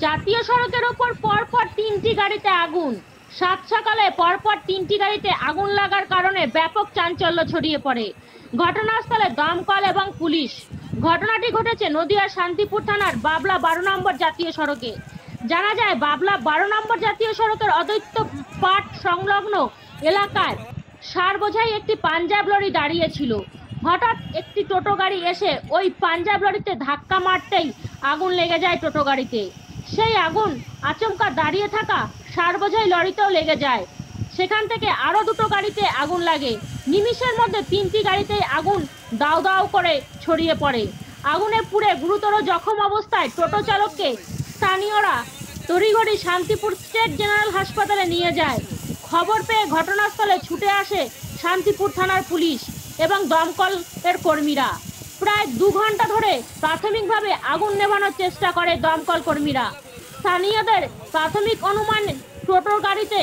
জাতীয় সড়কের ওপর পরপর 3টি গাড়িতে আগুন। সাত সকালে পরপর 3টি গাড়িতে আগুন লাগার কারণে ব্যাপক চাঞ্চল্য ছড়িয়ে পড়ে। ঘটনাস্থলে দমকল এবং পুলিশ। ঘটনাটি ঘটেছে নদিয়ার শান্তিপুর থানার বাবলা 12 নম্বর জাতীয় সড়কে। জানা যায়, বাবলা 12 নম্বর জাতীয় সড়কের অদ্বৈত পাট সংলগ্ন এলাকায় সার বোঝাই একটি পাঞ্জাব লরি দাঁড়িয়ে ছিল। হঠাৎ একটি টোটো গাড়ি এসে ওই পাঞ্জাব লরিতে ধাক্কা মারতেই আগুন লেগে যায় টোটো গাড়িতে। সেই আগুন আচমকা দাঁড়িয়ে থাকা সার বোঝাই লরিতেও লেগে যায়। সেখান থেকে আরও দুটো গাড়িতে আগুন লাগে। নিমিষের মধ্যে 3টি গাড়িতেই আগুন দাউ দাউ করে ছড়িয়ে পড়ে। আগুনে পুড়ে গুরুতর জখম অবস্থায় টোটো চালককে স্থানীয়রা তড়িঘড়ি শান্তিপুর স্টেট জেনারেল হাসপাতালে নিয়ে যায়। খবর পেয়ে ঘটনাস্থলে ছুটে আসে শান্তিপুর থানার পুলিশ এবং দমকলের কর্মীরা। প্রায় 2 ঘন্টা ধরে প্রাথমিকভাবে আগুন নেভানোর চেষ্টা করে দমকল কর্মীরা। স্থানীয়দের প্রাথমিক অনুমান টোটোর গাড়িতে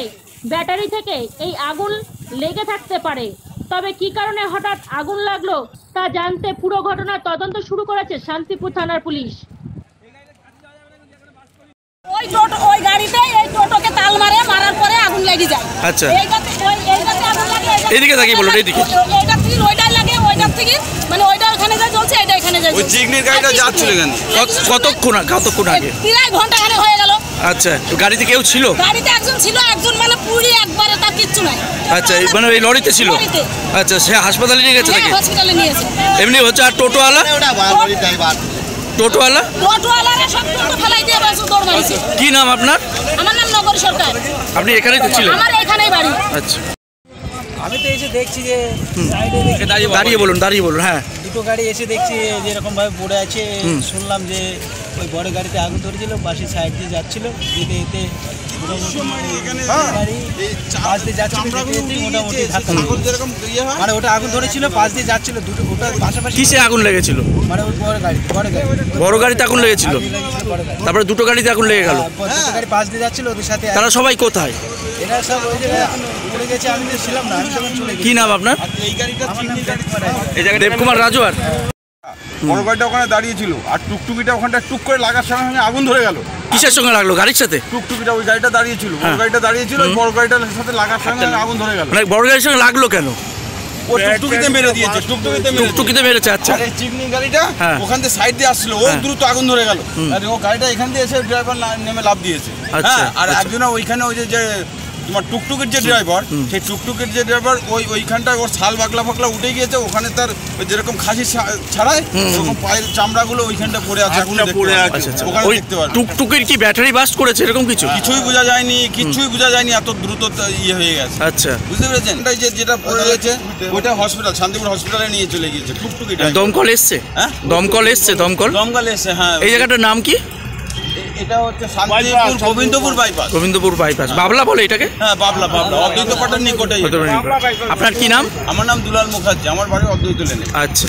ব্যাটারি থেকে এই আগুন লেগে থাকতে পারে। তবে কি কারণে হঠাৎ আগুন লাগলো তা জানতে পুরো ঘটনার তদন্ত শুরু করেছে শান্তিপুর থানার পুলিশ। ওই গাড়িতে এই টোটোকে তাল মারার পরে আগুন লেগে যায়। আচ্ছা, এইটাতে আগুন লাগে। এইদিকে তাকিয়ে বলুন, এইদিকে এইটা থেকে ওইটাই লাগে, ওইটার থেকে মানে ওইটা ওখানে যায় জ্বলছে, এটা এখানে যায়। ওই চিকনির গাড়িটা যাচ্ছিল কেন? কতক্ষণ আগে? প্রায় ঘন্টাখানে হয়ে গেল। আচ্ছা, গাড়িতে কেউ ছিল? গাড়িতে একজন ছিল, একজন মানে পুরি একবারে তার কিচ্ছু নাই। আচ্ছা, মানে ওই লরিতে ছিল? আচ্ছা, সে হাসপাতালে নিয়ে গেছে নাকি? হসপিটালে নিয়েছে। এমনি হচ্ছে। আর টোটোওয়ালা? টোটোওয়ালারা সব টোটো ফেলাই দিয়ে বাসু দৌড় মারিছে। কি নাম আপনার? আমার নাম নগরী সরকার। আপনি এখানেই তো ছিলেন? আমার এখানেই বাড়ি। আচ্ছা, আমি তো এসে দেখছি যে সাইডে দাঁড়িয়ে বলুন। হ্যাঁ, দুটো গাড়ি এসে দেখছি যেরকম ভাবে পড়ে আছে। শুনলাম যে ওই বড় গাড়িতে আগুন ধরেছিল, পাশের সাইড দিয়ে যাচ্ছিল, যেতে যেতে মানে ওটা আগুন ধরেছিল, পাশ দিয়ে যাচ্ছিল দুটো, ওটার পাশাপাশি। কিসে আগুন লেগেছিল? মানে ওই বড় গাড়িতে আগুন লেগেছিল, তারপরে দুটো গাড়িতে আগুন লেগে গেল। দুটো গাড়ি পাশ দিয়ে যাচ্ছিল, ওদের সাথে তারা সবাই কোথায়? এরা সব ওই জায়গায় পড়ে গেছে। আমি তো ছিলাম না, আমি তখন চলে গেছি। কি নাম আপনার? এই জায়গায় দেবকুমার রাজওয়ার। বড় গাড়িটা ওখানে দাঁড়িয়েছিল, আর টুকটুকিটা ওখানটা টুক করে লাগার সঙ্গে আগুন ধরে গেল। কিসের সঙ্গে লাগলো? গাড়ির সাথে? টুকটুকিটা ওই গাড়িটা দাঁড়িয়েছিল, বড় গাড়িটা দাঁড়িয়েছিল, ওই বড় গাড়িটার সাথে লাগার সঙ্গে আগুন ধরে গেল। মানে বড় গাড়ির সঙ্গে লাগলো কেন? ও টুকটুকিতে মেরে দিয়েছে, টুকটুকিতে মেরেছে। আচ্ছা, আর এই চিকনি গাড়িটা ওখান থেকে সাইড দিয়ে আসছিল, ও দ্রুত আগুন ধরে গেল। আর ও গাড়িটা এখান দিয়ে এসে ড্রাইভার নেমে লাফ দিয়েছে। হ্যাঁ, আর একজন ওইখানে ওই যে তোমার টুকটুকের যে ড্রাইভার, সেই টুকটুকের যে ড্রাইভার ওইখানটায় ওর ছাল বাকলা উঠে গিয়েছে। ওখানে তার যেরকম খাসি ছাড়ায় ওরকম পায়ের চামড়াগুলো ওইখানটা পড়ে আছে, ওখানে দেখতে পারেন। টুকটুকির কি ব্যাটারি বাস্ট করেছে এরকম কিছু? কিছুই বোঝা যায়নি, এত দ্রুত ইয়ে হয়ে গেছে। আচ্ছা, বুঝতে পেরেছেন? যেটা পড়ে গেছে ওইটা হসপিটাল, শান্তিপুর হসপিটালে নিয়ে চলে গিয়েছে টুকটুকিটা। দমকল এসছে? হ্যাঁ, দমকল এসছে। হ্যাঁ। এই জায়গাটার নাম কি? এটা হচ্ছে শান্তিপুর গোবিন্দপুর বাইপাস। বাবলা বলে এটাকে? হ্যাঁ, বাবলা অদ্বৈত পাটের নিকটেই। আপনার কি নাম? আমার নাম দুলাল মুখার্জি, আমার বাড়ি অদ্বৈত লেনে। আচ্ছা।